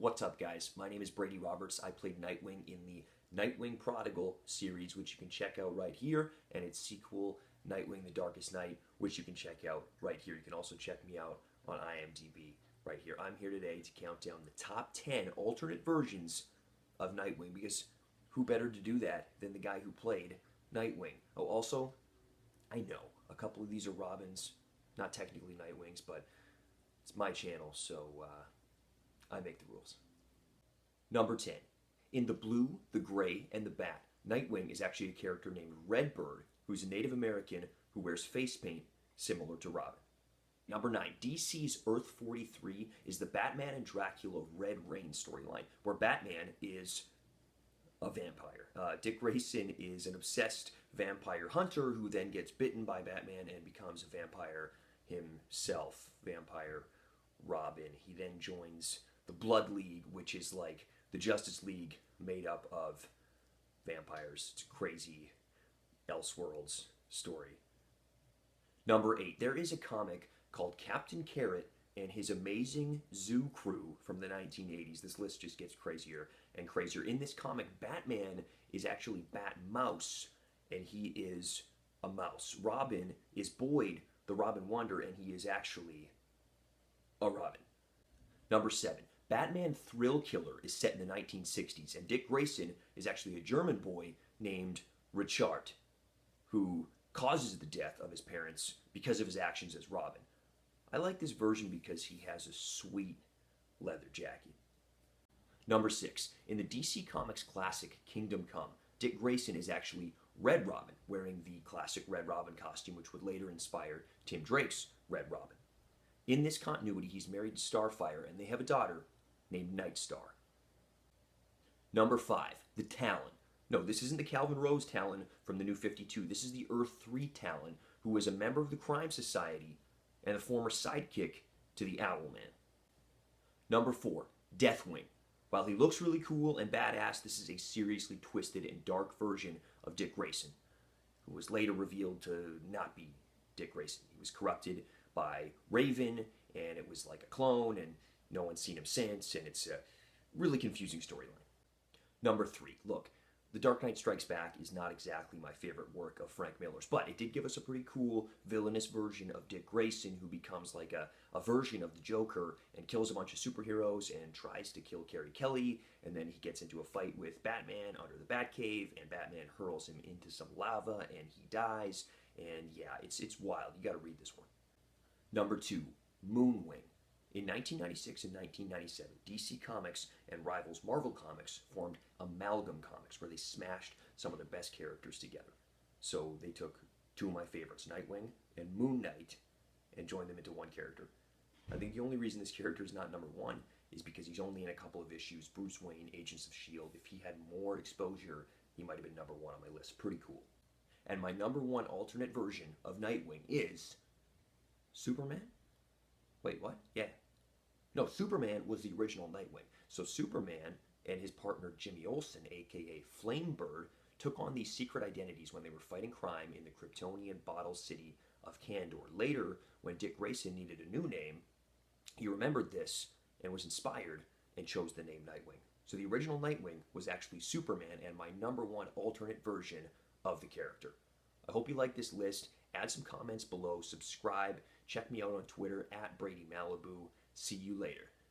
What's up, guys? My name is Brady Roberts. I played Nightwing in the Nightwing Prodigal series, which you can check out right here, and its sequel, Nightwing The Darkest Night, which you can check out right here. You can also check me out on IMDb right here. I'm here today to count down the top 10 alternate versions of Nightwing, because who better to do that than the guy who played Nightwing? Oh, also, I know a couple of these are Robins, not technically Nightwings, but it's my channel, so I make the rules. Number 10. In The Blue, the Gray, and the Bat, Nightwing is actually a character named Redbird, who's a Native American who wears face paint similar to Robin. Number 9. DC's Earth 43 is the Batman and Dracula Red Rain storyline, where Batman is a vampire. Dick Grayson is an obsessed vampire hunter who then gets bitten by Batman and becomes a vampire himself. Vampire Robin. He then joins the Blood League, which is like the Justice League made up of vampires. It's a crazy Elseworlds story. Number 8. There is a comic called Captain Carrot and His Amazing Zoo Crew from the 1980s. This list just gets crazier and crazier. In this comic, Batman is actually Bat-Mouse, and he is a mouse. Robin is Boyd, the Robin Wonder, and he is actually a Robin. Number 7. Batman Thrill Killer is set in the 1960s, and Dick Grayson is actually a German boy named Richard, who causes the death of his parents because of his actions as Robin. I like this version because he has a sweet leather jacket. Number 6. In the DC Comics classic Kingdom Come, Dick Grayson is actually Red Robin, wearing the classic Red Robin costume, which would later inspire Tim Drake's Red Robin. In this continuity, he's married to Starfire, and they have a daughter named Nightstar. Number 5. The Talon. No, this isn't the Calvin Rose Talon from the New 52. This is the Earth 3 Talon, who is a member of the Crime Society and a former sidekick to the Owlman. Number 4. Deathwing. While he looks really cool and badass, this is a seriously twisted and dark version of Dick Grayson, who was later revealed to not be Dick Grayson. He was corrupted by Raven, and it was like a clone, and no one's seen him since, and it's a really confusing storyline. Number 3. Look, The Dark Knight Strikes Back is not exactly my favorite work of Frank Miller's, but it did give us a pretty cool villainous version of Dick Grayson, who becomes like a version of the Joker and kills a bunch of superheroes and tries to kill Carrie Kelly, and then he gets into a fight with Batman under the Batcave, and Batman hurls him into some lava, and he dies, and yeah, it's wild. You gotta read this one. Number 2. Moonwing. In 1996 and 1997, DC Comics and rivals Marvel Comics formed Amalgam Comics, where they smashed some of their best characters together. So they took two of my favorites, Nightwing and Moon Knight, and joined them into one character. I think the only reason this character is not number 1 is because he's only in a couple of issues. Bruce Wayne, Agents of S.H.I.E.L.D. If he had more exposure, he might have been number 1 on my list. Pretty cool. And my number 1 alternate version of Nightwing is Superman? Wait, what? Yeah. No, Superman was the original Nightwing. So Superman and his partner Jimmy Olsen, aka Flamebird, took on these secret identities when they were fighting crime in the Kryptonian bottle city of Kandor. Later, when Dick Grayson needed a new name, he remembered this and was inspired and chose the name Nightwing. So the original Nightwing was actually Superman and my number 1 alternate version of the character. I hope you like this list. Add some comments below, subscribe, check me out on Twitter @BradyMalibu. See you later.